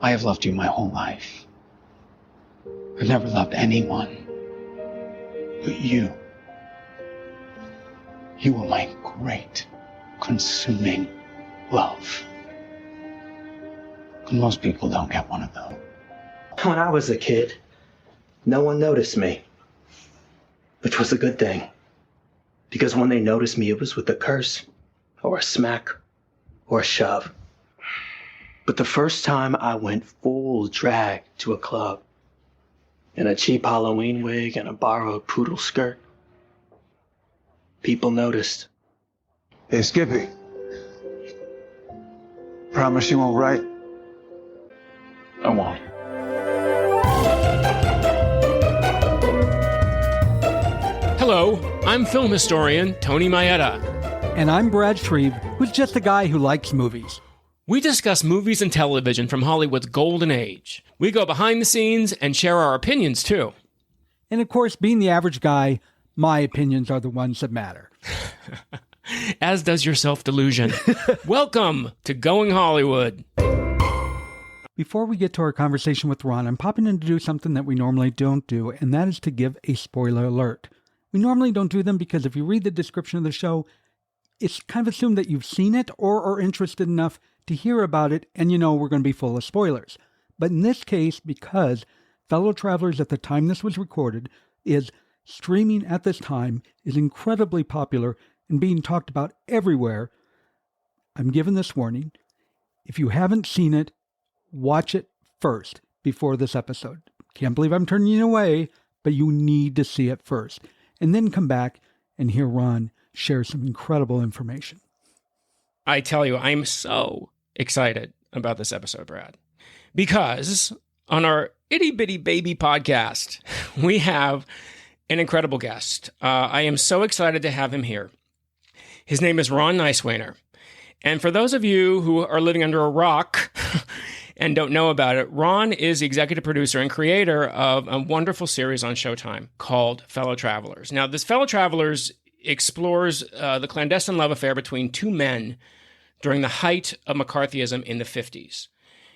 I have loved you my whole life. I've never loved anyone but you. You are my great, consuming love. And most people don't get one of those. When I was a kid, no one noticed me, which was a good thing. Because when they noticed me, it was with a curse, or a smack, or a shove. But the first time I went full drag to a club, in a cheap Halloween wig and a borrowed poodle skirt, people noticed. Hey, Skippy. Promise you won't write? I won't. Hello, I'm film historian Tony Maeda. And I'm Brad Shreve, who's just a guy who likes movies. We discuss movies and television from Hollywood's golden age. We go behind the scenes and share our opinions, too. And of course, being the average guy, my opinions are the ones that matter. As does your self-delusion. Welcome to Going Hollywood. Before we get to our conversation with Ron, I'm popping in to do something that we normally don't do, and that is to give a spoiler alert. We normally don't do them because if you read the description of the show, it's kind of assumed that you've seen it or are interested enough to hear about it, and you know we're going to be full of spoilers. But in this case, because Fellow Travelers at the time this was recorded is streaming at this time, is incredibly popular and being talked about everywhere, I'm giving this warning. If you haven't seen it, watch it first before this episode. Can't believe I'm turning you away, but you need to see it first. And then come back and hear Ron share some incredible information. I tell you, I'm so excited about this episode, Brad, because on our itty bitty baby podcast, we have an incredible guest. I am so excited to have him here. His name is Ron Nyswaner. And for those of you who are living under a rock and don't know about it, Ron is the executive producer and creator of a wonderful series on Showtime called Fellow Travelers. Now, this Fellow Travelers explores the clandestine love affair between two men during the height of McCarthyism in the 50s.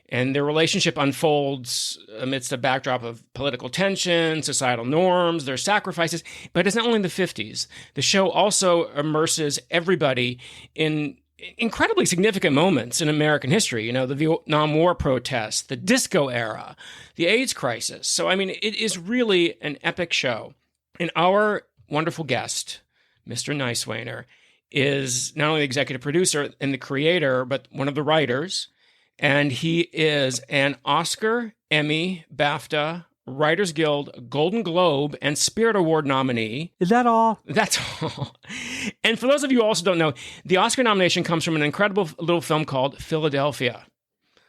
And their relationship unfolds amidst a backdrop of political tension, societal norms, their sacrifices. But it's not only the 50s. The show also immerses everybody in incredibly significant moments in American history. You know, the Vietnam War protests, the disco era, the AIDS crisis. So, I mean, it is really an epic show. And our wonderful guest, Mr. Nyswaner, is not only the executive producer and the creator, but one of the writers. And he is an Oscar, Emmy, BAFTA, Writers Guild, Golden Globe, and Spirit Award nominee. Is that all? That's all. And for those of you who also don't know, the Oscar nomination comes from an incredible little film called Philadelphia.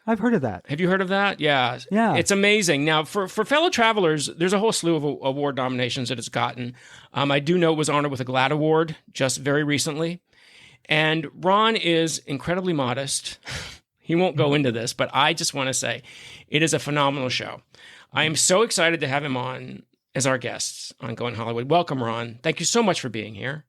I've heard of that. Have you heard of that? Yeah. Yeah. It's amazing. Now, for Fellow Travelers, there's a whole slew of award nominations that it's gotten. I do know it was honored with a GLAAD Award just very recently. And Ron is incredibly modest. He won't go into this, but I just want to say it is a phenomenal show. I am so excited to have him on as our guest on Going Hollywood. Welcome, Ron. Thank you so much for being here.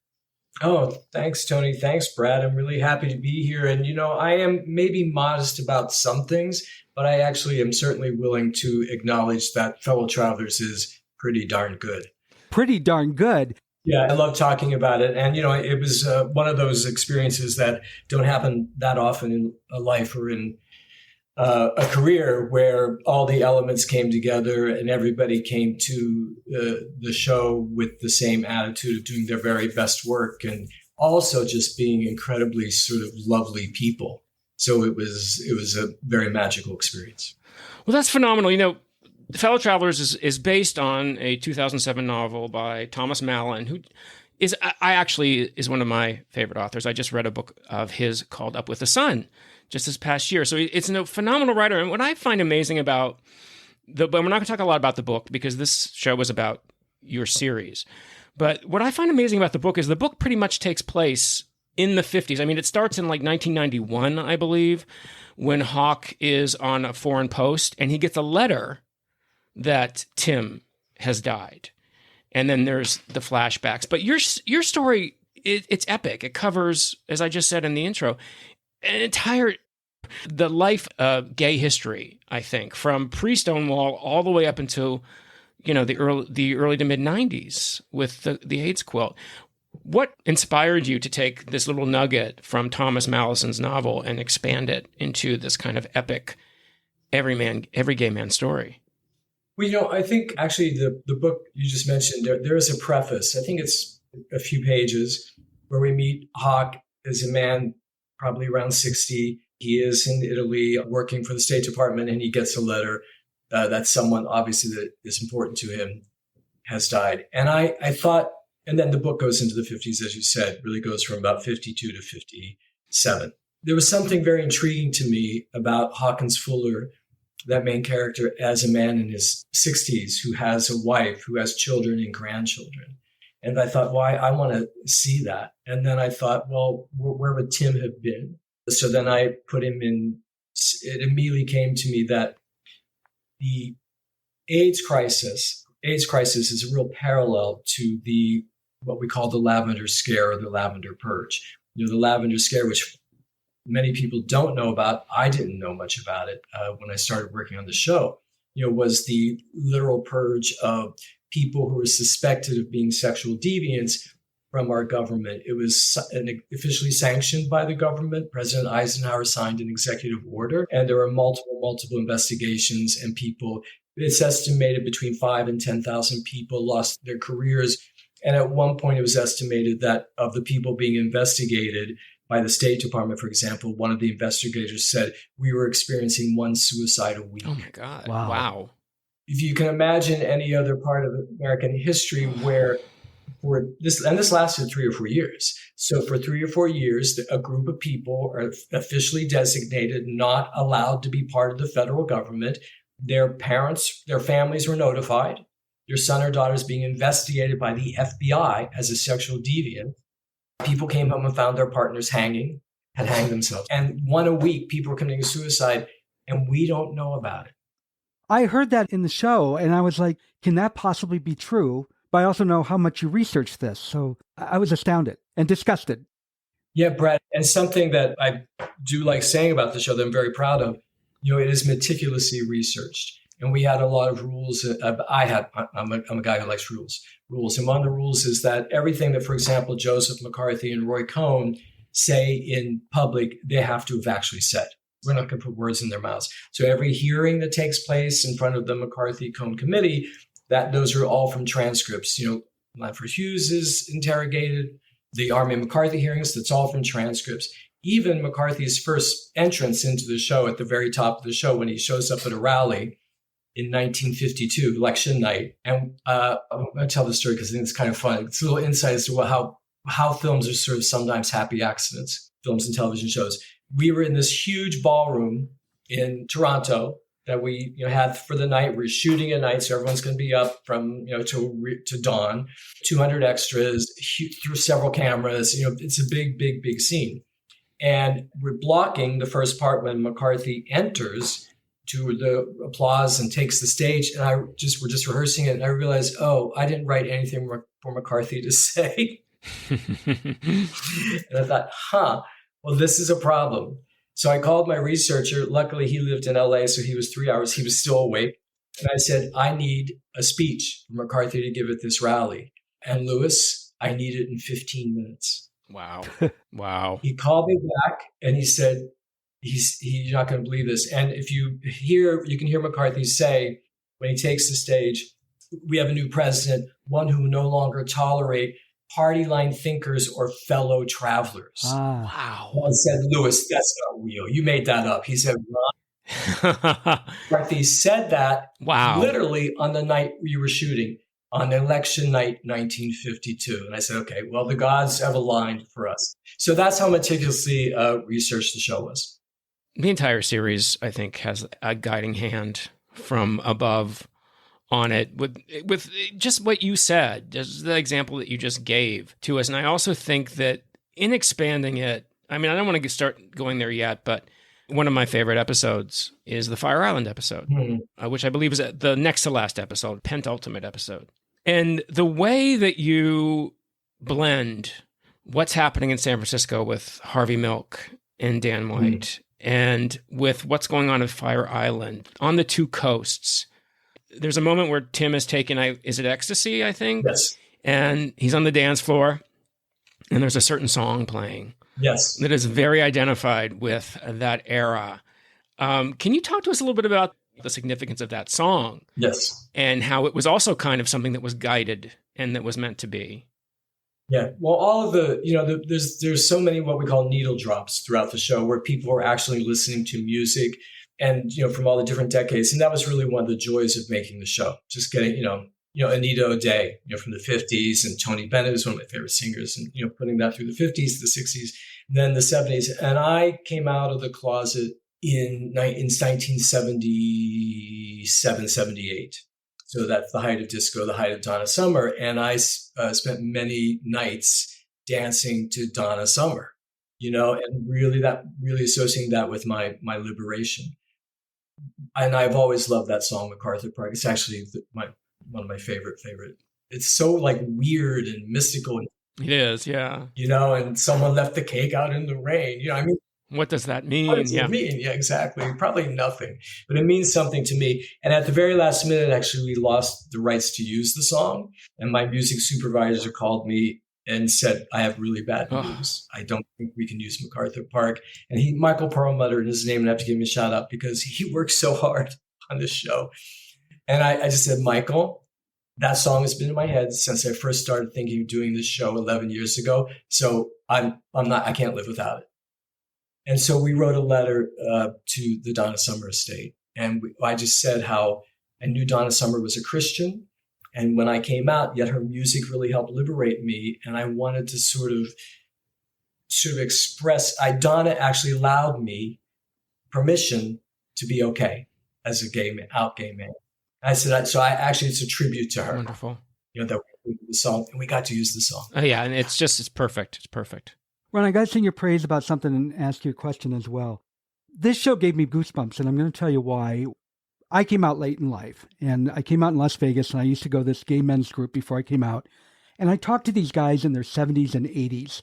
Oh, thanks, Tony. Thanks, Brad. I'm really happy to be here. And, you know, I am maybe modest about some things, but I actually am certainly willing to acknowledge that Fellow Travelers is pretty darn good. Pretty darn good. Yeah, I love talking about it. And, you know, it was one of those experiences that don't happen that often in a life or in a career where all the elements came together and everybody came to the show with the same attitude of doing their very best work and also just being incredibly sort of lovely people. So it was a very magical experience. Well, that's phenomenal. You know, Fellow Travelers is based on a 2007 novel by Thomas Mallon, who is one of my favorite authors. I just read a book of his called Up with the Sun just this past year. So it's a phenomenal writer. And what I find amazing about but we're not going to talk a lot about the book because this show was about your series. But what I find amazing about the book is the book pretty much takes place in the 50s. I mean, it starts in like 1991, I believe, when Hawk is on a foreign post and he gets a letter that Tim has died. And then there's the flashbacks. But your story, it's epic. It covers, as I just said in the intro, an entire the life of gay history, I think, from pre-Stonewall all the way up until, the early to mid-'90s with the AIDS quilt. What inspired you to take this little nugget from Thomas Mallison's novel and expand it into this kind of epic every gay man story? Well, I think actually the book you just mentioned, there is a preface. I think it's a few pages where we meet Hawk as a man probably around 60. He is in Italy working for the State Department, and he gets a letter that someone obviously that is important to him has died. And I thought, and then the book goes into the 50s, as you said, really goes from about 52 to 57. There was something very intriguing to me about Hawkins Fuller, that main character, as a man in his 60s who has a wife, who has children and grandchildren. And I thought, well, I want to see that. And then I thought, well, where would Tim have been? So then I put him in. It immediately came to me that the AIDS crisis is a real parallel to what we call the Lavender Scare or the Lavender Purge. The Lavender Scare, which many people don't know about. I didn't know much about it when I started working on the show. Was the literal purge of people who were suspected of being sexual deviants from our government. It was officially sanctioned by the government. President Eisenhower signed an executive order, and there were multiple investigations, and people, it's estimated between 5,000 and 10,000 people lost their careers. And at one point, it was estimated that of the people being investigated by the State Department, for example, one of the investigators said, we were experiencing one suicide a week. Oh my God. Wow. If you can imagine any other part of American history where this lasted 3 or 4 years. So for 3 or 4 years, a group of people are officially designated not allowed to be part of the federal government. Their parents, their families were notified. Your son or daughter is being investigated by the FBI as a sexual deviant. People came home and found their partners had hanged themselves. And one a week, people were committing suicide, and we don't know about it. I heard that in the show, and I was like, can that possibly be true? But I also know how much you researched this. So I was astounded and disgusted. Yeah, Brett. And something that I do like saying about the show that I'm very proud of, it is meticulously researched. And we had a lot of rules. I'm a guy who likes rules. And one of the rules is that everything that, for example, Joseph McCarthy and Roy Cohn say in public, they have to have actually said. We're not going to put words in their mouths. So every hearing that takes place in front of the McCarthy-Cohn committee, those are all from transcripts. Lanford Hughes is interrogated. The Army McCarthy hearings, that's all from transcripts. Even McCarthy's first entrance into the show at the very top of the show when he shows up at a rally in 1952, election night. And I'm going to tell the story because I think it's kind of fun. It's a little insight as to how films are sort of sometimes happy accidents, films and television shows. We were in this huge ballroom in Toronto that we had for the night. We're shooting at night, so everyone's going to be up from to dawn. 200 extras through several cameras. It's a big scene, and we're blocking the first part when McCarthy enters to the applause and takes the stage. And we're just rehearsing it, and I realized, I didn't write anything for McCarthy to say. And I thought, well, this is a problem. So I called my researcher. Luckily, he lived in LA, so he was 3 hours. He was still awake. And I said, I need a speech for McCarthy to give at this rally. And Lewis, I need it in 15 minutes. Wow. Wow. He called me back and he said, he's not going to believe this. And if you can hear McCarthy say, when he takes the stage, we have a new president, one who no longer tolerate party line thinkers or fellow travelers. Wow. I said, Lewis, that's not real. You made that up. He said, Ron. McCarthy said that literally on the night we were shooting, on election night 1952. And I said, okay, well, the gods have aligned for us. So that's how meticulously researched the show was. The entire series, I think, has a guiding hand from above on it with just what you said, just the example that you just gave to us. And I also think that in expanding it, I mean, I don't want to start going there yet, but one of my favorite episodes is the Fire Island episode, which I believe is the next to last episode, penultimate episode. And the way that you blend what's happening in San Francisco with Harvey Milk and Dan White and with what's going on at Fire Island on the two coasts. There's a moment where Tim is taken, is it ecstasy, I think? Yes. And he's on the dance floor, and there's a certain song playing. Yes. That is very identified with that era. Can you talk to us a little bit about the significance of that song? Yes. And how it was also kind of something that was guided and that was meant to be. Yeah. Well, all of there's so many what we call needle drops throughout the show where people are actually listening to music and, from all the different decades. And that was really one of the joys of making the show, just getting, Anita O'Day, from the 50s, and Tony Bennett is one of my favorite singers, and, putting that through the 50s, the 60s, then the 70s. And I came out of the closet in 1977, 78. So that's the height of disco, the height of Donna Summer. And I spent many nights dancing to Donna Summer, and really associating that with my liberation. And I've always loved that song, MacArthur Park. It's actually one of my favorite. It's so weird and mystical. It is, yeah. And someone left the cake out in the rain. What does that mean? What does it mean? Yeah, exactly. Probably nothing, but it means something to me. And at the very last minute, actually, we lost the rights to use the song. And my music supervisor called me and said, I have really bad news. I don't think we can use MacArthur Park. And Michael Perlmutter in his name, and I have to give him a shout out because he worked so hard on this show. And I just said, Michael, that song has been in my head since I first started thinking of doing this show 11 years ago. So I can't live without it. And so we wrote a letter to the Donna Summer estate. And I just said how I knew Donna Summer was a Christian. And when I came out, yet her music really helped liberate me. And I wanted to sort of express, Donna actually allowed me permission to be okay as a gay man. I said, so it's a tribute to her. Wonderful. That we did the song, and we got to use the song. Oh, yeah. And it's perfect. It's perfect. Ron, I got to sing your praise about something and ask you a question as well. This show gave me goosebumps, and I'm going to tell you why. I came out late in life, and I came out in Las Vegas, and I used to go to this gay men's group before I came out. And I talked to these guys in their 70s and 80s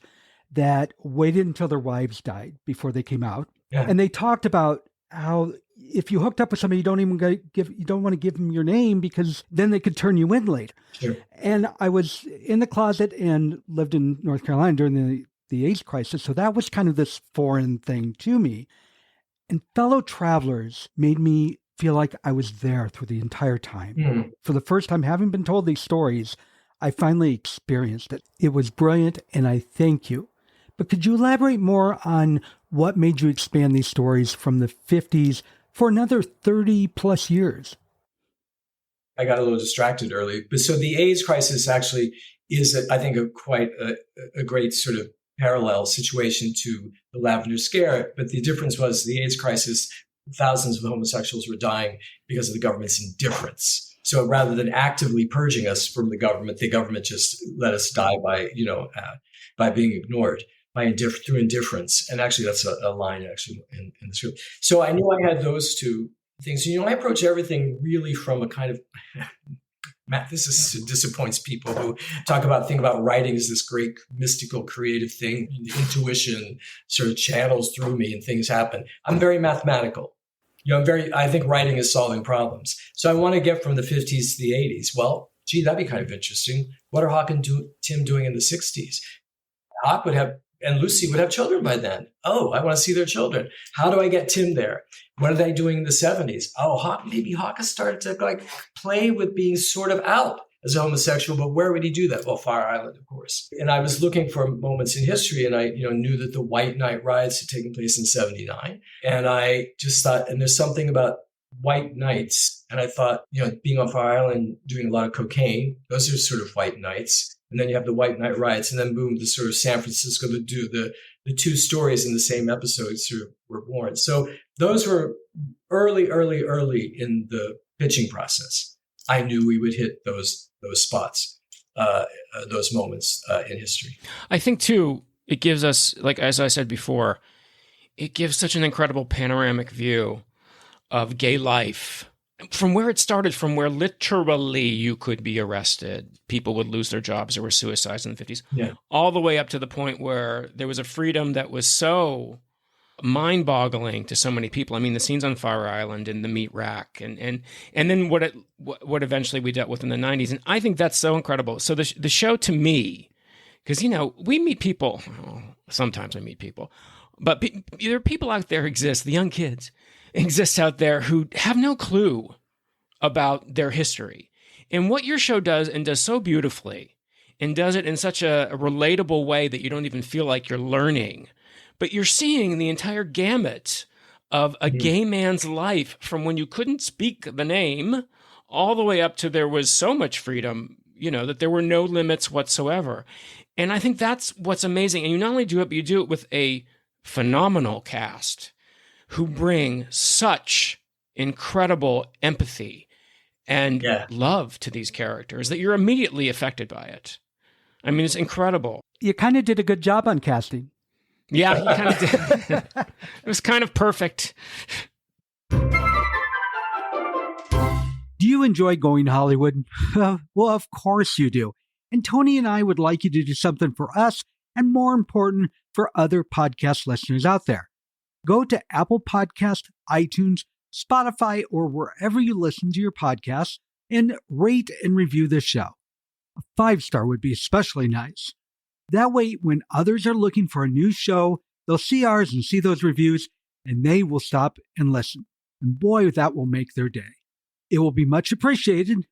that waited until their wives died before they came out. Yeah. And they talked about how if you hooked up with somebody, you don't want to give them your name because then they could turn you in later. Sure. And I was in the closet and lived in North Carolina during the AIDS crisis. So that was kind of this foreign thing to me. And fellow travelers made me feel like I was there through the entire time. Mm. For the first time, having been told these stories, I finally experienced it. It was brilliant, and I thank you. But could you elaborate more on what made you expand these stories from the 50s for another 30 plus years? I got a little distracted early. But so the AIDS crisis actually is, I think, quite a great sort of parallel situation to the Lavender Scare. But the difference was the AIDS crisis, thousands of homosexuals were dying because of the government's indifference. So rather than actively purging us from the government just let us die by being ignored, through indifference. And actually, that's a line actually in the script. So I knew I had those two things. I approach everything really from a kind of Matt, disappoints people who think about writing as this great mystical creative thing. Intuition sort of channels through me and things happen. I'm very mathematical. I think writing is solving problems. So I want to get from the 50s to the 80s. Well, gee, that'd be kind of interesting. What are Hawk and Tim doing in the 60s? Hawk and Lucy would have children by then. Oh, I want to see their children. How do I get Tim there? What are they doing in the 70s? Oh, maybe Hawk has started to play with being sort of out as a homosexual, but where would he do that? Well, Fire Island, of course. And I was looking for moments in history, and I knew that the White Night riots had taken place in 79. And I just thought, and there's something about white nights. And I thought, being on Fire Island, doing a lot of cocaine, those are sort of white nights. And then you have the White Night riots, and then boom, the sort of San Francisco, the two stories in the same episode sort of were born. So those were early in the pitching process. I knew we would hit those spots, those moments in history. I think too, it gives us, as I said before, it gives such an incredible panoramic view of gay life. From where it started, from where literally you could be arrested, people would lose their jobs, there were suicides in the 50s, yeah, all the way up to the point where there was a freedom that was so mind-boggling to so many people. I mean, the scenes on Fire Island and the meat rack, and then what eventually we dealt with in the 90s. And I think that's so incredible. So the show, to me, because, we meet people, sometimes we meet people, but there are people out there exist, the young kids exist out there who have no clue about their history. And what your show does, and does so beautifully, and does it in such a relatable way that you don't even feel like you're learning, but you're seeing the entire gamut of a gay man's life, from when you couldn't speak the name all the way up to there was so much freedom, that there were no limits whatsoever. And I think that's what's amazing. And you not only do it, but you do it with a phenomenal cast who bring such incredible empathy and love to these characters that you're immediately affected by it. I mean, it's incredible. You kind of did a good job on casting. Yeah, you kind of did. It was kind of perfect. Do you enjoy going to Hollywood? Well, of course you do. And Tony and I would like you to do something for us, and more important, for other podcast listeners out there. Go to Apple Podcasts, iTunes, Spotify, or wherever you listen to your podcasts, and rate and review this show. A 5-star would be especially nice. That way, when others are looking for a new show, they'll see ours and see those reviews, and they will stop and listen. And boy, that will make their day. It will be much appreciated.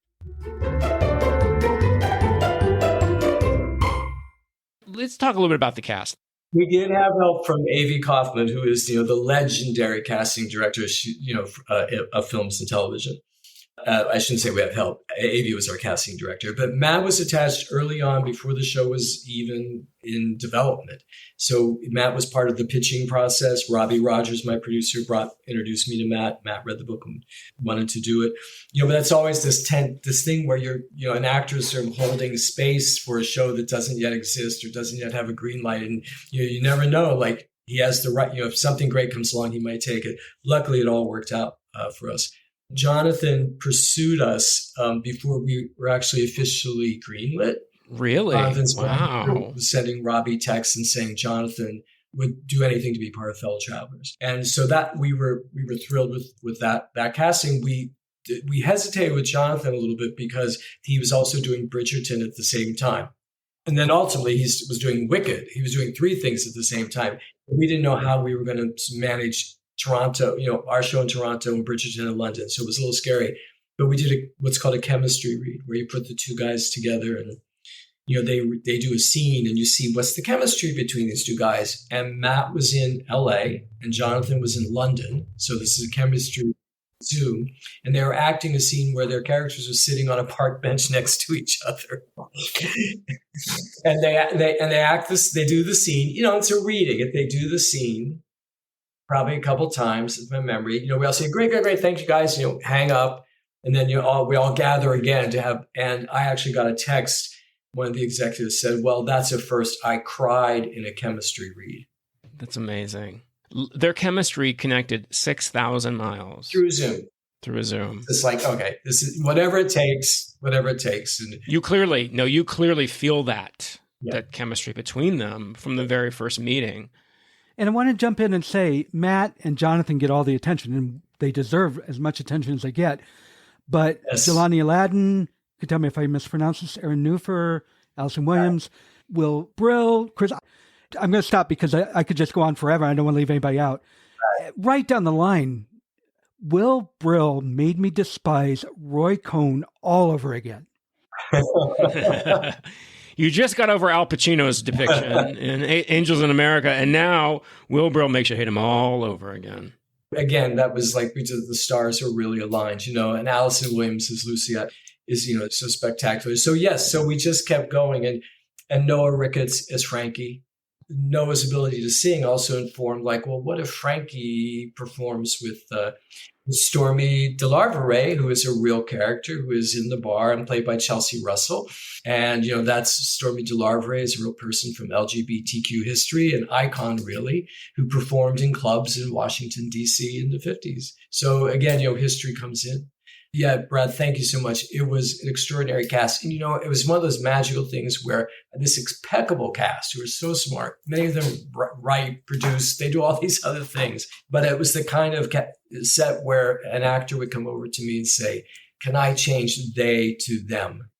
Let's talk a little bit about the cast. We did have help from A.V. Kaufman, who is, the legendary casting director, of films and television. I shouldn't say we have help. A.V. was our casting director, but Matt was attached early on, before the show was even in development. So Matt was part of the pitching process. Robbie Rogers, my producer, introduced me to Matt. Matt read the book and wanted to do it. But that's always this thing where you're an actor sort of holding space for a show that doesn't yet exist or doesn't yet have a green light, and you never know. Like, he has the right. If something great comes along, he might take it. Luckily, it all worked out for us. Jonathan pursued us before we were actually officially greenlit. Really? Wow. Was sending Robbie texts and saying Jonathan would do anything to be part of Fellow Travelers. And so that we were thrilled with that casting. We hesitated with Jonathan a little bit because he was also doing Bridgerton at the same time. And then ultimately he was doing Wicked. He was doing 3 things at the same time. We didn't know how we were going to manage Toronto, our show in Toronto and Bridgerton in London. So it was a little scary, but we did what's called a chemistry read, where you put the 2 guys together and, they do a scene and you see what's the chemistry between these 2 guys. And Matt was in LA and Jonathan was in London. So this is a chemistry Zoom, and they were acting a scene where their characters were sitting on a park bench next to each other. and they act this, they do the scene, it's a reading. If they do the scene, probably a couple times, is my memory. We all say, great, thank you guys, hang up. And then we all gather again and I actually got a text. One of the executives said, well, that's a first. I cried in a chemistry read. That's amazing. Their chemistry connected 6,000 miles. Through Zoom. It's like, okay, this is whatever it takes. And you clearly feel that chemistry between them from the very first meeting. And I want to jump in and say, Matt and Jonathan get all the attention, and they deserve as much attention as they get. But Jelani Aladdin, you can tell me if I mispronounce this, Aaron Newfer, Allison Williams, Will Brill, Chris. I'm going to stop because I could just go on forever. I don't want to leave anybody out. Right down the line, Will Brill made me despise Roy Cohn all over again. You just got over Al Pacino's depiction in Angels in America, and now Will Brill makes you hate him all over again. Again, that was like the stars are really aligned, and Allison Williams as Lucia is, so spectacular. So yes, so we just kept going, and Noah Ricketts as Frankie. Noah's ability to sing also informed, like, well, what if Frankie performs with Stormy DeLarveray, who is a real character, who is in the bar and played by Chelsea Russell. And, that's Stormy DeLarveray is a real person from LGBTQ history, an icon, really, who performed in clubs in Washington, D.C. in the 50s. So again, history comes in. Yeah, Brad, thank you so much. It was an extraordinary cast. And, it was one of those magical things where this impeccable cast, who were so smart, many of them write, produce, they do all these other things. But it was the kind of set where an actor would come over to me and say, can I change they to them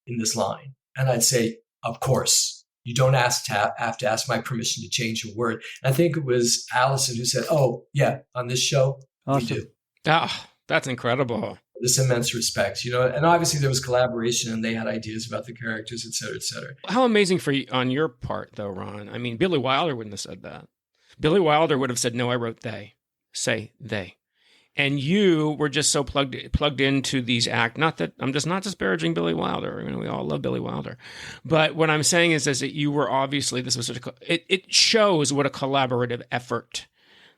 in this line? And I'd say, of course. You don't have to ask my permission to change a word. And I think it was Allison who said, oh, yeah, on this show, awesome. We do. Oh, that's incredible. This immense respect, and obviously there was collaboration and they had ideas about the characters, et cetera, et cetera. How amazing for you on your part, though, Ron. I mean, Billy Wilder wouldn't have said that. Billy Wilder would have said, no, I wrote they. Say they. And you were just so plugged into these not that I'm just not disparaging Billy Wilder. We all love Billy Wilder. But what I'm saying is that you were obviously, this was it shows what a collaborative effort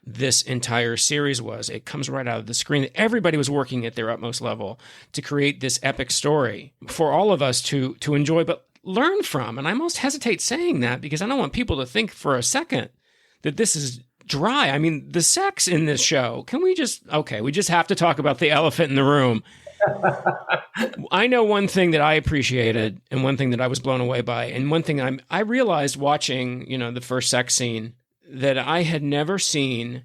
this entire series was. It comes right out of the screen. Everybody was working at their utmost level to create this epic story for all of us to enjoy, but learn from. And I almost hesitate saying that because I don't want people to think for a second that this is dry. I mean, the sex in this show, we just have to talk about the elephant in the room. I know one thing that I appreciated and one thing that I was blown away by. And one thing I realized watching, the first sex scene that I had never seen.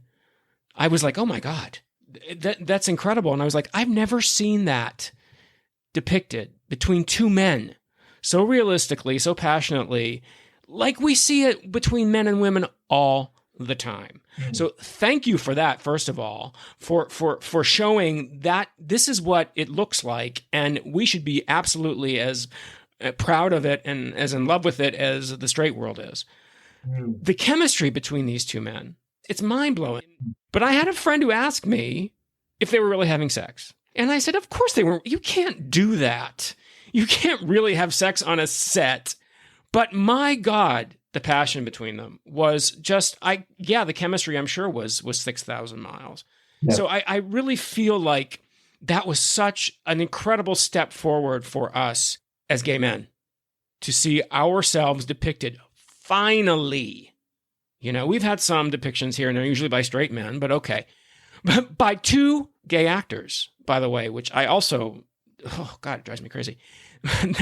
I was like, oh my God, that's incredible. And I was like, I've never seen that depicted between two men so realistically, so passionately, like we see it between men and women all the time. Mm-hmm. So thank you for that, first of all, for showing that this is what it looks like. And we should be absolutely as proud of it and as in love with it as the straight world is. The chemistry between these two men, it's mind-blowing. But I had a friend who asked me if they were really having sex. And I said, of course they were. You can't do that. You can't really have sex on a set. But my God, the passion between them was just, the chemistry I'm sure was 6,000 miles. Yeah. So I really feel like that was such an incredible step forward for us as gay men to see ourselves depicted. Finally, we've had some depictions here and there, usually by straight men, but okay. But by two gay actors, by the way, which I also, oh God, it drives me crazy,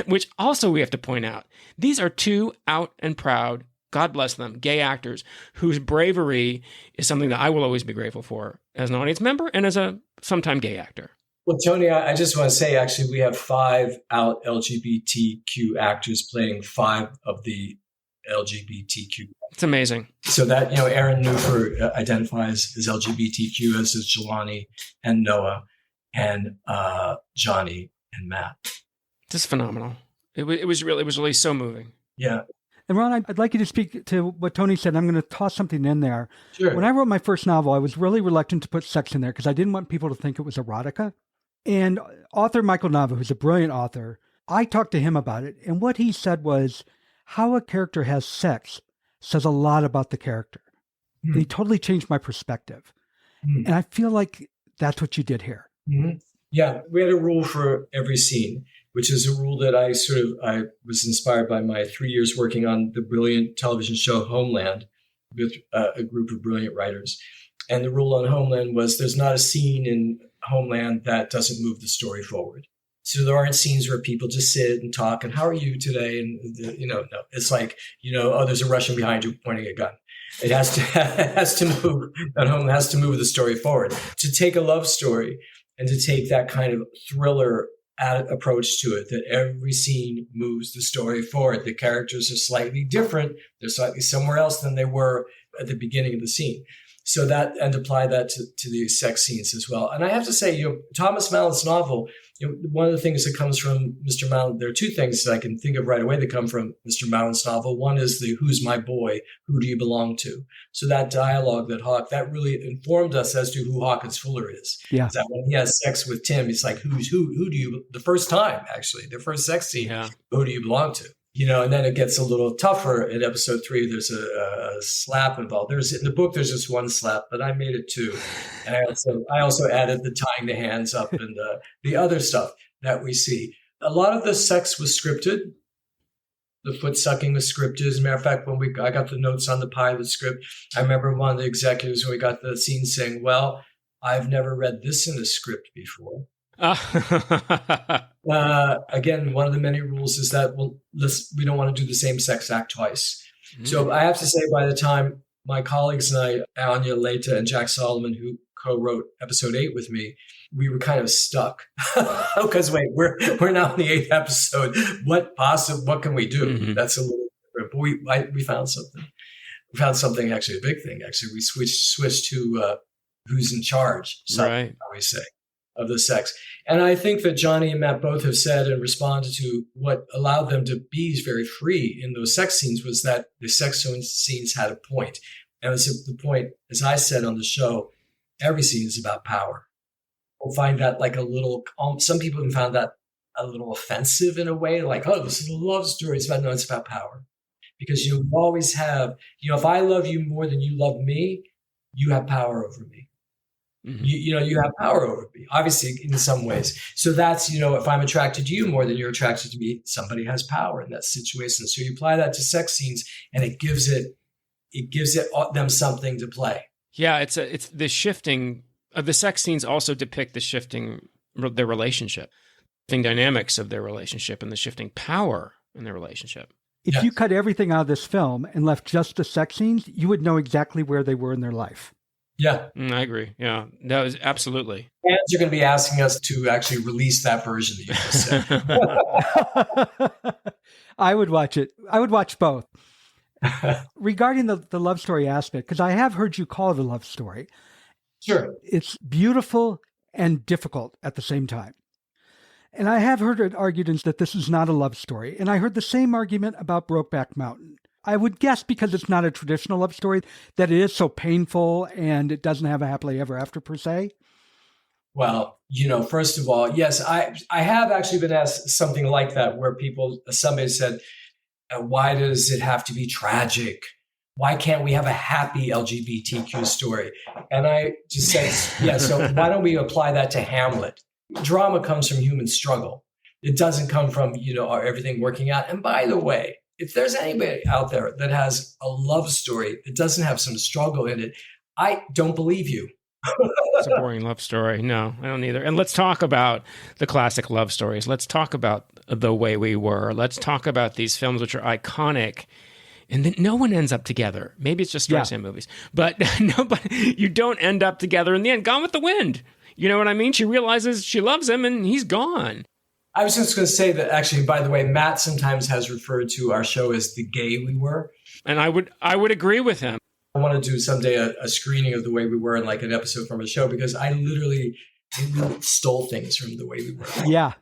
which also we have to point out. These are two out and proud, God bless them, gay actors whose bravery is something that I will always be grateful for as an audience member and as a sometime gay actor. Well, Tony, I just want to say, actually, we have 5 out LGBTQ actors playing 5 of the LGBTQ. It's amazing. So that, Aaron Newford identifies as LGBTQ, as is Jelani and Noah and Johnny and Matt. Just phenomenal. It was really so moving. Yeah. And Ron, I'd like you to speak to what Tony said. I'm going to toss something in there. Sure. When I wrote my first novel, I was really reluctant to put sex in there because I didn't want people to think it was erotica. And author Michael Nava, who's a brilliant author, I talked to him about it. And what he said was, how a character has sex says a lot about the character. Mm. And he totally changed my perspective. Mm. And I feel like that's what you did here. Mm-hmm. Yeah, we had a rule for every scene, which is a rule that I was inspired by my 3 years working on the brilliant television show Homeland with a group of brilliant writers. And the rule on Homeland was there's not a scene in Homeland that doesn't move the story forward. So there aren't scenes where people just sit and talk and how are you today? And, no, it's like, oh, there's a Russian behind you pointing a gun. It has to move. That home has to move the story forward. To take a love story and to take that kind of thriller approach to it, that every scene moves the story forward. The characters are slightly different. They're slightly somewhere else than they were at the beginning of the scene. So that, and apply that to the sex scenes as well. And I have to say, Thomas Mallon's novel, one of the things that comes from Mr. Mallon, there are 2 things that I can think of right away that come from Mr. Mallon's novel. One is the "Who's my boy? Who do you belong to?" So that dialogue that really informed us as to who Hawkins Fuller is. Yeah. That when he has sex with Tim, he's like, who do you, the first time, actually, the first sex scene, who do you belong to? And then it gets a little tougher in episode 3. There's a slap involved. In the book, there's just 1 slap, but I made it 2. And I also added the tying the hands up and the other stuff that we see. A lot of the sex was scripted. The foot sucking was scripted. As a matter of fact, when I got the notes on the pilot script, I remember one of the executives when we got the scene saying, "Well, I've never read this in a script before." Again, one of the many rules is that we don't want to do the same sex act twice. So I have to say, by the time my colleagues and I, Anya Leta and Jack Solomon, who co-wrote episode 8 with me, we were kind of stuck because wait, we're now in the 8th episode. What can we do? Mm-hmm. That's a little different. But we found something. We found something, actually a big thing. Actually, we switched to who's in charge. Right. I always say of the sex. And I think that Johnny and Matt both have said and responded to what allowed them to be very free in those sex scenes was that the sex scenes had a point. And the point, as I said on the show, every scene is about power. We'll find that like a little, some people have found that a little offensive in a way, like, oh, this is a love story. It's about power. Because you always have, if I love you more than you love me, you have power over me. Mm-hmm. You have power over me, obviously, in some ways. So that's, if I'm attracted to you more than you're attracted to me, somebody has power in that situation. So you apply that to sex scenes, and it gives them something to play. Yeah, it's the shifting of the sex scenes also depict the shifting their relationship, shifting dynamics of their relationship, and the shifting power in their relationship. If you cut everything out of this film and left just the sex scenes, you would know exactly where they were in their life. Yeah. I agree. Yeah, that was absolutely. And you're going to be asking us to actually release that version that you just said. I would watch it. I would watch both. Regarding the love story aspect, because I have heard you call it a love story. Sure. It's beautiful and difficult at the same time. And I have heard it argued that this is not a love story. And I heard the same argument about Brokeback Mountain. I would guess because it's not a traditional love story that it is so painful and it doesn't have a happily ever after per se. Well, first of all, yes, I have actually been asked something like that where somebody said, why does it have to be tragic? Why can't we have a happy LGBTQ story? And I just said, yeah, so why don't we apply that to Hamlet? Drama comes from human struggle. It doesn't come from, everything working out. And by the way, if there's anybody out there that has a love story that doesn't have some struggle in it, I don't believe you. It's a boring love story. No, I don't either. And let's talk about the classic love stories. Let's talk about The Way We Were. Let's talk about these films which are iconic. And then no one ends up together. Maybe it's just Streisand movies. But you don't end up together in the end. Gone with the Wind. You know what I mean? She realizes she loves him and he's gone. I was just going to say that actually, by the way, Matt sometimes has referred to our show as The Gay We Were. And I would agree with him. I want to do someday a screening of The Way We Were and like an episode from a show because I literally stole things from The Way We Were. Yeah.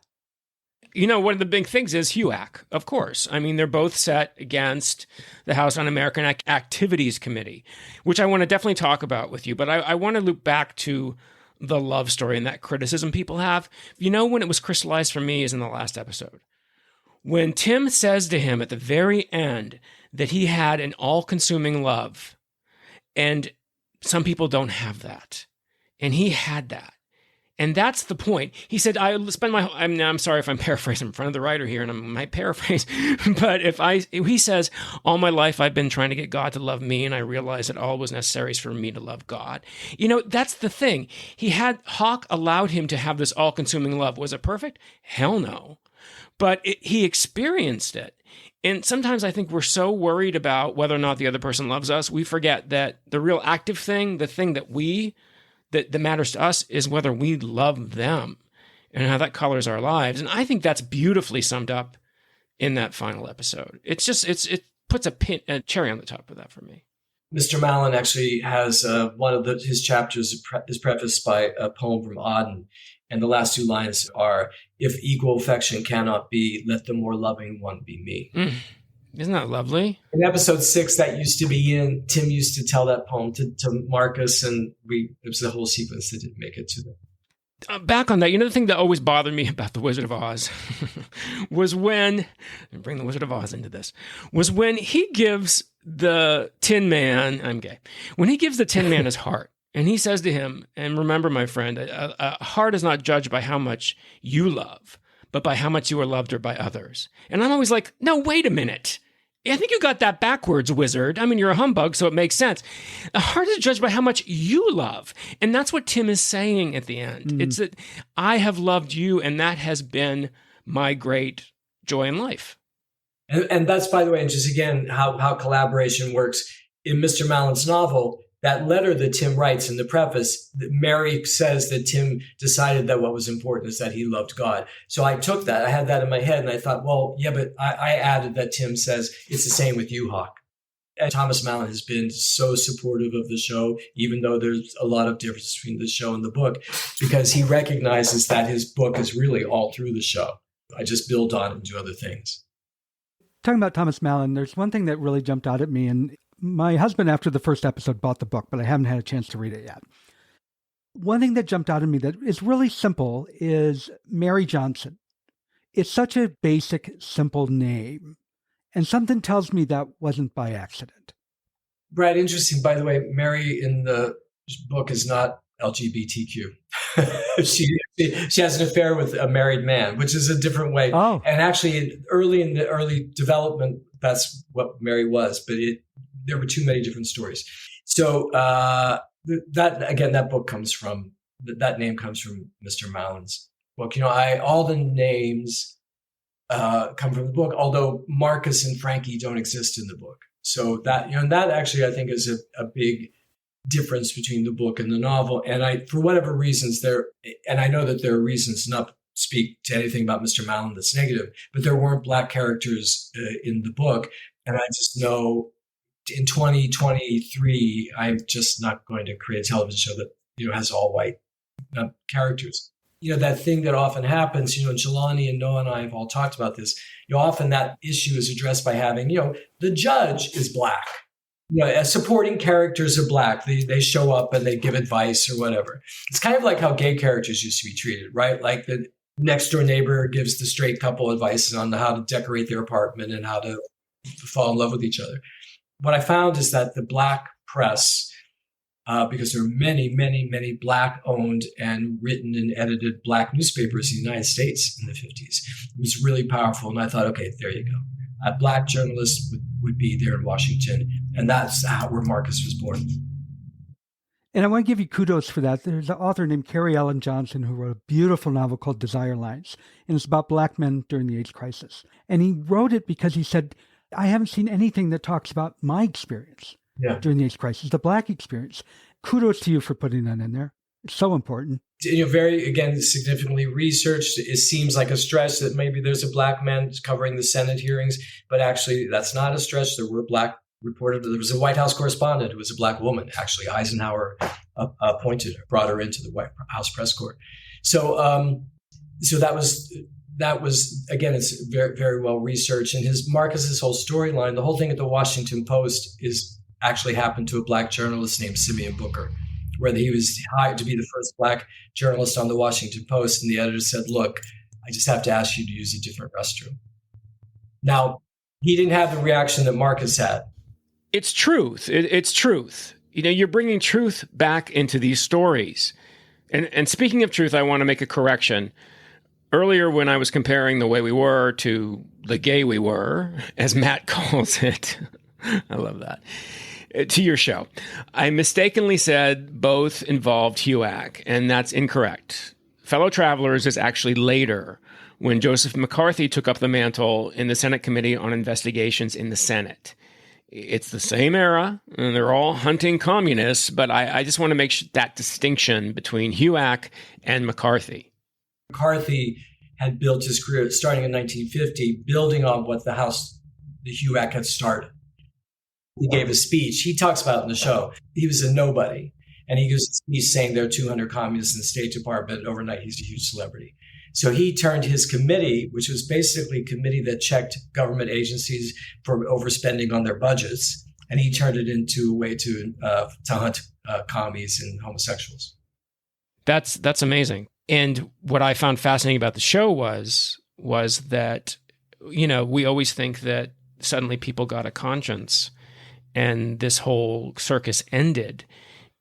One of the big things is HUAC, of course. I mean, they're both set against the House Un-American Activities Committee, which I want to definitely talk about with you. But I want to loop back to the love story and that criticism people have. When it was crystallized for me is in the last episode. When Tim says to him at the very end that he had an all-consuming love, and some people don't have that. And he had that. And that's the point. He said, I'm sorry if I'm paraphrasing in front of the writer here, and I might paraphrase, but he says, all my life I've been trying to get God to love me, and I realized that all was necessary is for me to love God. That's the thing. Hawk allowed him to have this all-consuming love. Was it perfect? Hell no. But he experienced it. And sometimes I think we're so worried about whether or not the other person loves us, we forget that the real active thing, the thing that matters to us is whether we love them and how that colors our lives. And I think that's beautifully summed up in that final episode. It puts a cherry on the top of that for me. Mr. Mallon actually has one of his chapters is prefaced by a poem from Auden. And the last two lines are, if equal affection cannot be, let the more loving one be me. Isn't that lovely? In episode 6, that used to be Tim used to tell that poem to Marcus, and it was the whole sequence that didn't make it to them. Back on that, the thing that always bothered me about The Wizard of Oz was when, and bring The Wizard of Oz into this, was when he gives the Tin Man, I'm gay, when he gives the Tin Man his heart, and he says to him, and remember, my friend, a heart is not judged by how much you love, but by how much you are loved or by others. And I'm always like, no, wait a minute. I think you got that backwards, wizard. I mean, you're a humbug, so it makes sense. Hard to judge by how much you love. And that's what Tim is saying at the end. It's that I have loved you, and that has been my great joy in life. And that's, by the way, and just again, how collaboration works. In Mr. Mallon's novel, that letter that Tim writes in the preface, Mary says that Tim decided that what was important is that he loved God. So I took that, I had that in my head, and I thought, well, yeah, but I added that Tim says it's the same with you, Hawk. And Thomas Mallon has been so supportive of the show, even though there's a lot of difference between the show and the book, because he recognizes that his book is really all through the show. I just build on it and do other things. Talking about Thomas Mallon, there's one thing that really jumped out at me, and my husband, after the first episode, bought the book, but I haven't had a chance to read it yet. One thing that jumped out at me that is really simple is Mary Johnson. It's such a basic, simple name, and something tells me that wasn't by accident. Brad, interesting, by the way, Mary in the book is not LGBTQ. She has an affair with a married man, which is a different way. Oh. And actually, in the early development, that's what Mary was, but there were too many different stories. So that book comes from, that name comes from Mr. Mallon's book. All the names come from the book, although Marcus and Frankie don't exist in the book. So that actually I think is a big difference between the book and the novel. And for whatever reasons and I know that there are reasons not to speak to anything about Mr. Mallon that's negative, but there weren't Black characters in the book. And I just know in 2023, I'm just not going to create a television show that, has all white characters. That thing that often happens, Jelani and Noah and I have all talked about this. Often that issue is addressed by having, the judge is Black. Supporting characters are Black. They show up and they give advice or whatever. It's kind of like how gay characters used to be treated, right? Like the next door neighbor gives the straight couple advice on how to decorate their apartment and how to fall in love with each other. What I found is that the Black press, because there are many, many, many Black-owned and written and edited Black newspapers in the United States in the 50s, it was really powerful. And I thought, okay, there you go. A Black journalist would be there in Washington. And that's where Marcus was born. And I want to give you kudos for that. There's an author named Carrie Ellen Johnson who wrote a beautiful novel called Desire Lines. And it's about Black men during the AIDS crisis. And he wrote it because he said, I haven't seen anything that talks about my experience during the AIDS crisis, the Black experience. Kudos to you for putting that in there. It's so important. Very, again, significantly researched. It seems like a stretch that maybe there's a Black man covering the Senate hearings, but actually that's not a stretch. There were Black reported. There was a White House correspondent who was a Black woman. Actually, Eisenhower appointed her, brought her into the White House press corps. So that was again, it's very, very well researched. And Marcus's whole storyline, the whole thing at the Washington Post is actually happened to a Black journalist named Simeon Booker, where he was hired to be the first Black journalist on the Washington Post. And the editor said, look, I just have to ask you to use a different restroom. Now, he didn't have the reaction that Marcus had. It's truth. It's truth. You're bringing truth back into these stories. And speaking of truth, I want to make a correction. Earlier, when I was comparing the way we were to the gay we were, as Matt calls it, I love that, to your show, I mistakenly said both involved HUAC, and that's incorrect. Fellow Travelers is actually later, when Joseph McCarthy took up the mantle in the Senate Committee on Investigations in the Senate. It's the same era, and they're all hunting communists, but I just want to make that distinction between HUAC and McCarthy. McCarthy had built his career starting in 1950, building on what the HUAC had started. He gave a speech. He talks about it in the show. He was a nobody. And he gives a speech saying there are 200 communists in the State Department. Overnight, he's a huge celebrity. So he turned his committee, which was basically a committee that checked government agencies for overspending on their budgets, and he turned it into a way to hunt commies and homosexuals. That's amazing. And what I found fascinating about the show was that, we always think that suddenly people got a conscience and this whole circus ended.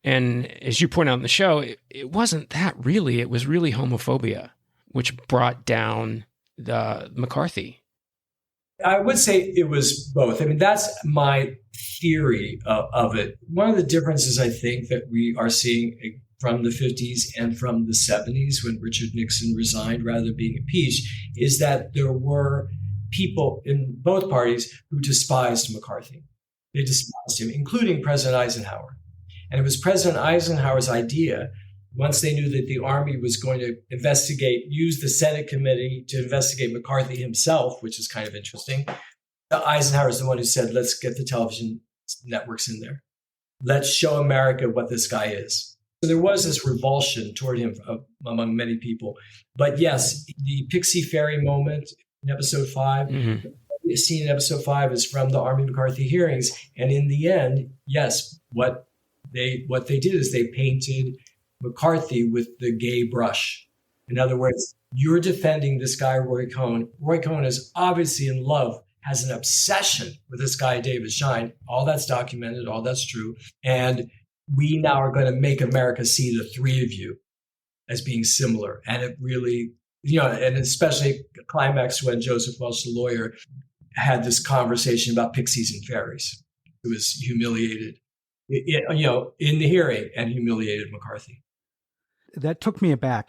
And as you point out in the show, it wasn't that really. It was really homophobia, which brought down the McCarthy. I would say it was both. I mean, that's my theory of it. One of the differences I think that we are seeing from the 50s and from the 70s when Richard Nixon resigned rather than being impeached is that there were people in both parties who despised McCarthy. They despised him, including President Eisenhower. And it was President Eisenhower's idea, once they knew that the Army was going to use the Senate committee to investigate McCarthy himself, which is kind of interesting. Eisenhower is the one who said, let's get the television networks in there. Let's show America what this guy is. So there was this revulsion toward him among many people. But yes, the Pixie Ferry moment in episode 5, the scene in episode 5 is from the Army McCarthy hearings. And in the end, yes, what they did is they painted McCarthy with the gay brush. In other words, you're defending this guy, Roy Cohn. Roy Cohn is obviously in love, has an obsession with this guy, David Schein. All that's documented, all that's true. And we now are going to make America see the three of you as being similar. And it really, and especially climax when Joseph Welch, the lawyer, had this conversation about pixies and fairies. It was humiliated, in the hearing, and humiliated McCarthy. That took me aback.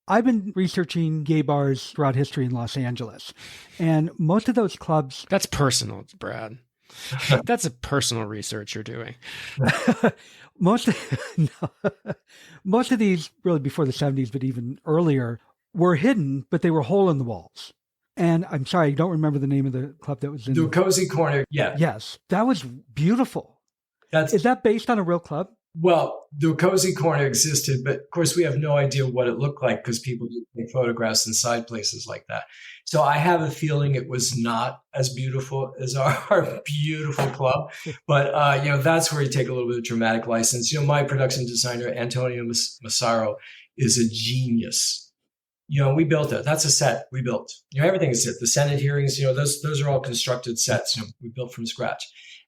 I've been researching gay bars throughout history in Los Angeles, and most of those clubs... That's personal, Brad. That's a personal research you're doing. Most of these, really before the 70s, but even earlier, were hidden, but they were hole in the walls. And I'm sorry, I don't remember the name of the club that was in... The Cozy Corner, yeah. Yes, that was beautiful. Is that based on a real club? Well, the Cozy Corner existed, but of course we have no idea what it looked like because people didn't take photographs inside places like that. So I have a feeling it was not as beautiful as our beautiful club. But, that's where you take a little bit of dramatic license. My production designer, Antonio Massaro, is a genius. We built it. That's a set we built. Everything is set. The Senate hearings, those are all constructed sets. We built from scratch.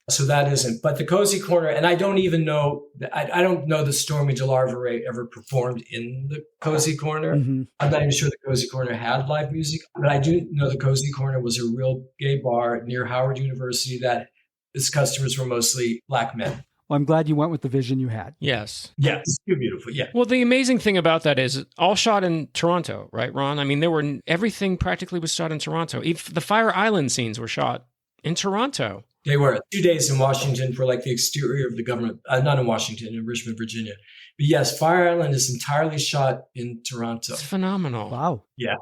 So that isn't. But the Cozy Corner, and I don't even know, I don't know that Stormy DeLarveray ever performed in the Cozy Corner. Mm-hmm. I'm not even sure the Cozy Corner had live music, but I do know the Cozy Corner was a real gay bar near Howard University that its customers were mostly Black men. Well, I'm glad you went with the vision you had. Yes. Yes. You're beautiful. Yeah. Well, the amazing thing about that is all shot in Toronto, right, Ron? I mean, everything practically was shot in Toronto. Even the Fire Island scenes were shot in Toronto. They were 2 days in Washington for the exterior of the government, not in Washington, in Richmond, Virginia. But yes, Fire Island is entirely shot in Toronto. It's phenomenal. Wow. Yeah.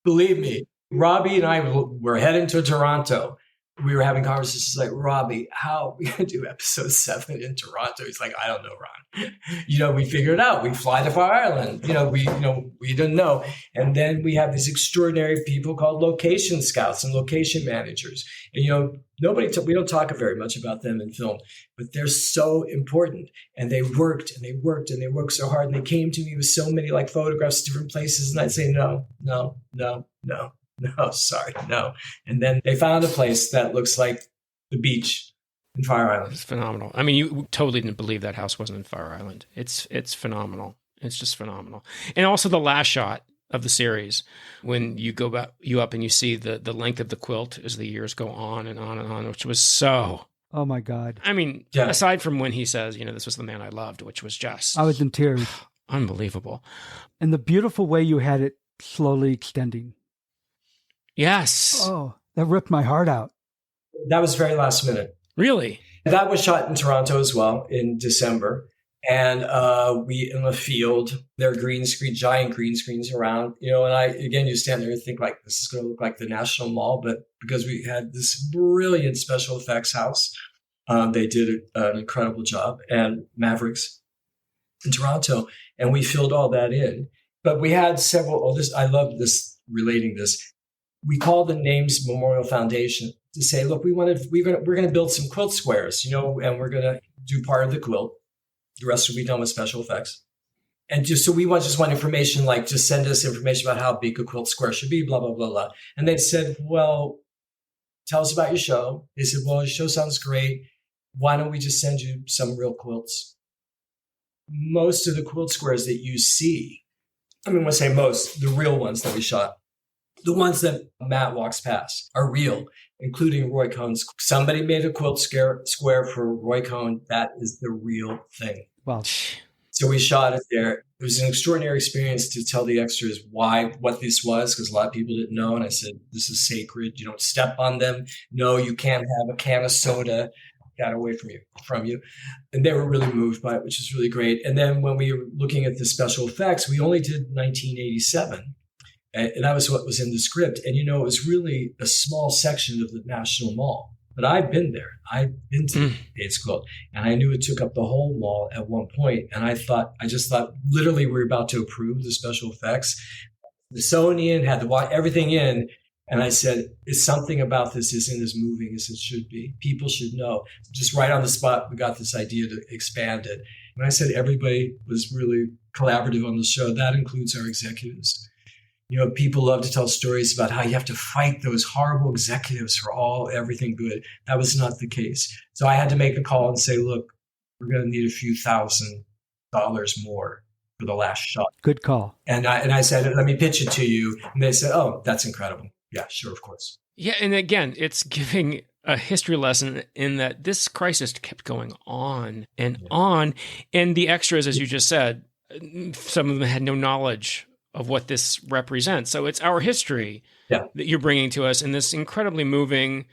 Believe me, Robbie and I were heading to Toronto. We were having conversations like, Robbie, how are we going to do episode 7 in Toronto? He's like, I don't know, Ron. We figured it out. We fly to Fire Island. We didn't know. And then we have these extraordinary people called location scouts and location managers. And, we don't talk very much about them in film, but they're so important. And they worked and they worked and they worked so hard. And they came to me with so many photographs of different places. And I'd say, no. No, sorry, no. And then they found a place that looks like the beach in Fire Island. It's phenomenal. I mean, you totally didn't believe that house wasn't in Fire Island. It's phenomenal. It's just phenomenal. And also the last shot of the series, when you go back, up and you see the length of the quilt as the years go on and on and on, which was so... Oh my God. I mean, yeah. Aside from when he says, this was the man I loved, which was just... I was in tears. Unbelievable. And the beautiful way you had it slowly extending. Yes. Oh, that ripped my heart out. That was very last minute. Really? That was shot in Toronto as well in December. And we, in the field, there are giant green screens around, and you stand there and think this is going to look like the National Mall. But because we had this brilliant special effects house, they did an incredible job, and Mavericks in Toronto. And we filled all that in. But we had several, I love this, relating this. We called the Names Memorial Foundation to say, look, we're going to build some quilt squares, and we're going to do part of the quilt. The rest will be done with special effects. And so we just want information, just send us information about how big a quilt square should be, blah, blah, blah, blah. And they said, well, tell us about your show. They said, well, your show sounds great. Why don't we just send you some real quilts? Most of the quilt squares that you see, when I say most, the real ones that we shot, The ones that Matt walks past are real, including Roy Cohn's. Somebody made a quilt square for Roy Cohn. That is the real thing. Well, so we shot it there. It was an extraordinary experience to tell the extras what this was, because a lot of people didn't know. And I said, this is sacred. You don't step on them. No, you can't have a can of soda. Got away from you. And they were really moved by it, which is really great. And then when we were looking at the special effects, we only did 1987. And that was what was in the script. And, it was really a small section of the National Mall. But I've been there. I've been to Bates Quilt. And I knew it took up the whole mall at one point. And I just thought literally we were about to approve the special effects. The Sony had everything in. And I said, it's something about this isn't as moving as it should be. People should know. Just right on the spot, we got this idea to expand it. When I said everybody was really collaborative on the show, that includes our executives. People love to tell stories about how you have to fight those horrible executives for everything good. That was not the case. So I had to make a call and say, look, we're going to need a few $1,000s more for the last shot. Good call. And I said, let me pitch it to you. And they said, oh, that's incredible. Yeah, sure, of course. Yeah, and again, it's giving a history lesson in that this crisis kept going on and on. And the extras, as you just said, some of them had no knowledge of what this represents. So it's our history that you're bringing to us in this incredibly moving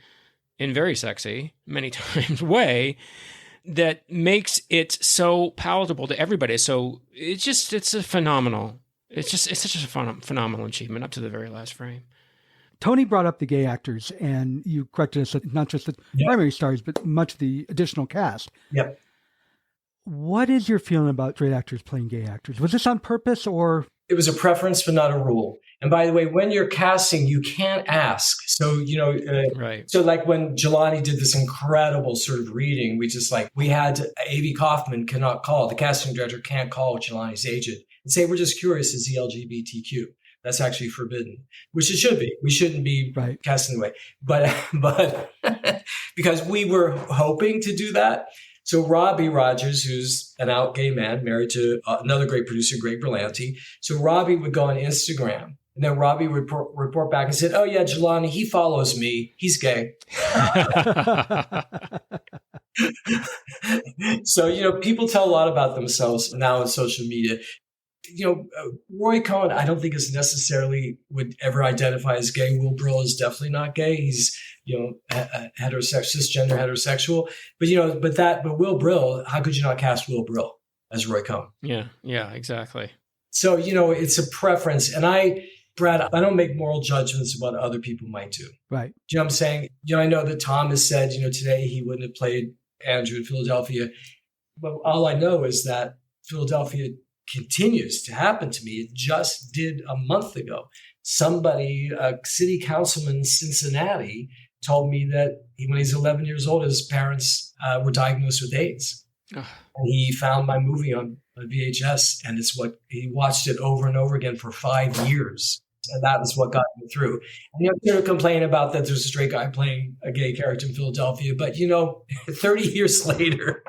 and very sexy, many times, way that makes it so palatable to everybody. So it's such a phenomenal achievement up to the very last frame. Tony brought up the gay actors, and you corrected us that not just the primary stars, but much of the additional cast. Yep. What is your feeling about straight actors playing gay actors? Was this on purpose or? It was a preference, but not a rule. And by the way, when you're casting, you can't ask. So, right. So like when Jelani did this incredible sort of reading, we had A.V. Kaufman cannot call, the casting director can't call Jelani's agent and say, we're just curious, is he LGBTQ? That's actually forbidden, which it should be. We shouldn't be casting the way. But because we were hoping to do that. So Robbie Rogers, who's an out gay man, married to another great producer, Greg Berlanti. So Robbie would go on Instagram, and then Robbie would report back and said, oh, yeah, Jelani, he follows me. He's gay. So, people tell a lot about themselves now on social media. Roy Cohn, I don't think is necessarily would ever identify as gay. Will Brill is definitely not gay. He's, cisgender heterosexual. But Will Brill, how could you not cast Will Brill as Roy Cohn? Yeah, exactly. So, it's a preference. And Brad, I don't make moral judgments about what other people might do. Right. You know what I'm saying? I know that Tom has said, today he wouldn't have played Andrew in Philadelphia. But all I know is that Philadelphia continues to happen to me. It just did a month ago. Somebody, a city councilman in Cincinnati, told me that when he's 11 years old, his parents were diagnosed with AIDS. And he found my movie on VHS, and he watched it over and over again for 5 years. And that was what got me through. And people complain about that there's a straight guy playing a gay character in Philadelphia. But, 30 years later,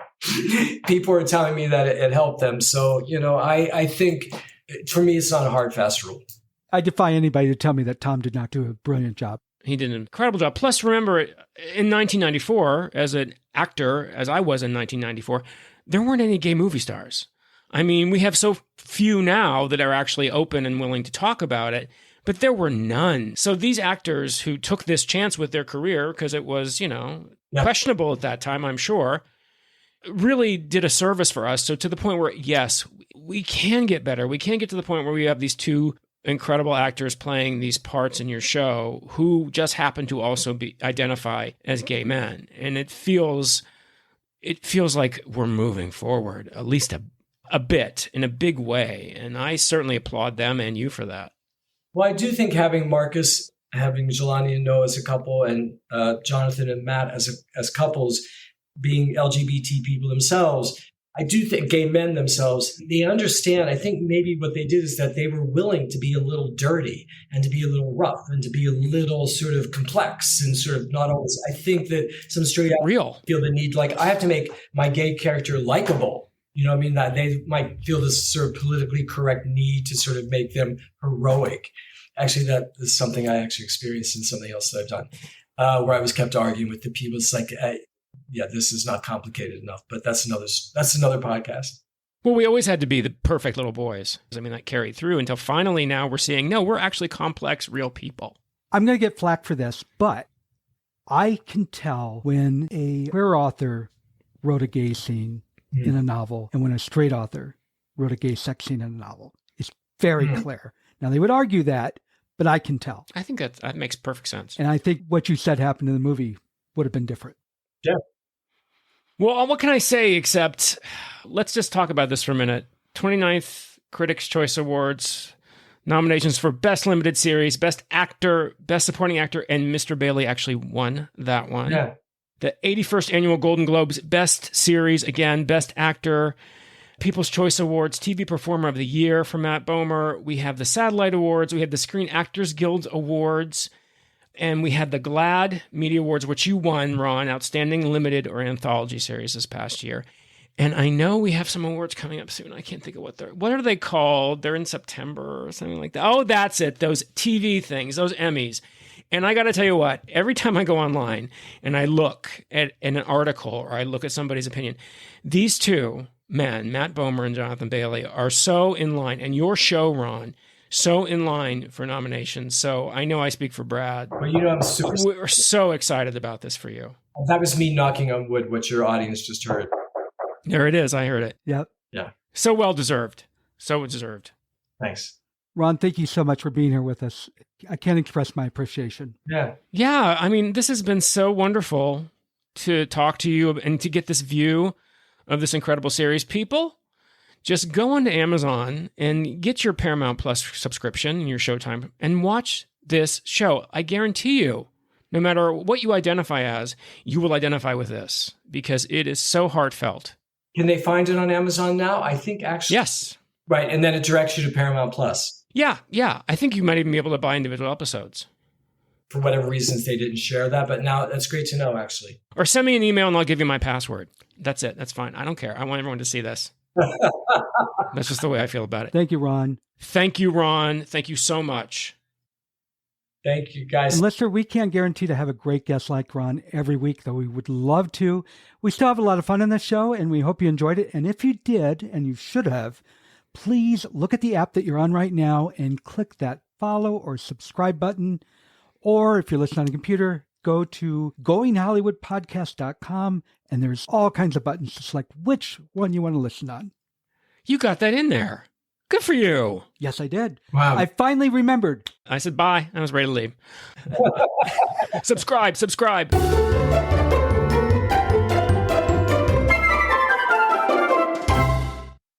people are telling me that it helped them. So, I think for me, it's not a hard, fast rule. I defy anybody to tell me that Tom did not do a brilliant job. He did an incredible job. Plus, remember, in 1994, as an actor, as I was in 1994, there weren't any gay movie stars. I mean, we have so few now that are actually open and willing to talk about it, but there were none. So these actors who took this chance with their career, because it was, questionable at that time, I'm sure, really did a service for us. So to the point where, yes, we can get better. We can get to the point where we have these two incredible actors playing these parts in your show who just happen to also identify as gay men. And it feels like we're moving forward, at least a bit, in a big way. And I certainly applaud them and you for that. Well, I do think having Marcus, having Jelani and Noah as a couple, and Jonathan and Matt as couples, being LGBT people themselves, I do think gay men themselves, they understand. I think maybe what they did is that they were willing to be a little dirty and to be a little rough and to be a little sort of complex and sort of not always. I think that some straight actors feel the need, like, I have to make my gay character likable. You know what I mean? That they might feel this sort of politically correct need to sort of make them heroic. Actually, that is something I actually experienced in something else that I've done, where I was kept arguing with the people. It's like, yeah, this is not complicated enough, but that's another podcast. Well, we always had to be the perfect little boys. I mean, that carried through until finally now we're seeing, no, we're actually complex, real people. I'm going to get flack for this, but I can tell when a queer author wrote a gay scene in a novel and when a straight author wrote a gay sex scene in a novel. It's very clear. Now, they would argue that, but I can tell. I think that makes perfect sense. And I think what you said happened in the movie would have been different. Yeah. Well, what can I say except let's just talk about this for a minute. 29th Critics' Choice Awards, nominations for Best Limited Series, Best Actor, Best Supporting Actor, and Mr. Bailey actually won that one. Yeah. The 81st Annual Golden Globes, Best Series, again, Best Actor, People's Choice Awards, TV Performer of the Year for Matt Bomer. We have the Satellite Awards. We have the Screen Actors Guild Awards. And we had the GLAAD Media Awards, which you won, Ron, Outstanding Limited or Anthology Series this past year. And I know we have some awards coming up soon. I can't think of what are they called? They're in September or something like that. Oh, that's it. Those TV things, those Emmys. And I got to tell you what, every time I go online and I look at an article or I look at somebody's opinion, these two men, Matt Bomer and Jonathan Bailey, are so in line. And your show, Ron, so in line for nominations. So I know I speak for Brad. Well, you know, we're so excited about this for you. That was me knocking on wood, what your audience just heard. There it is. I heard it. Yep. Yeah. So well deserved. So deserved. Thanks. Ron, thank you so much for being here with us. I can't express my appreciation. Yeah. Yeah. I mean, this has been so wonderful to talk to you and to get this view of this incredible series. People, just go onto Amazon and get your Paramount Plus subscription and your Showtime and watch this show. I guarantee you, no matter what you identify as, you will identify with this because it is so heartfelt. Can they find it on Amazon now? I think actually. Yes. Right. And then it directs you to Paramount Plus. Yeah. Yeah. I think you might even be able to buy individual episodes. For whatever reasons, they didn't share that. But now that's great to know, actually. Or send me an email and I'll give you my password. That's it. That's fine. I don't care. I want everyone to see this. That's just the way I feel about it. Thank you, Ron. Thank you, Ron. Thank you so much. Thank you, guys. And Lister, we can't guarantee to have a great guest like Ron every week, though we would love to. We still have a lot of fun on this show, and we hope you enjoyed it. And if you did, and you should have, please look at the app that you're on right now and click that follow or subscribe button. Or if you're listening on a computer, go to goinghollywoodpodcast.com, and there's all kinds of buttons to select which one you want to listen on. You got that in there. Good for you. Yes, I did. Wow. I finally remembered. I said bye. I was ready to leave. Subscribe.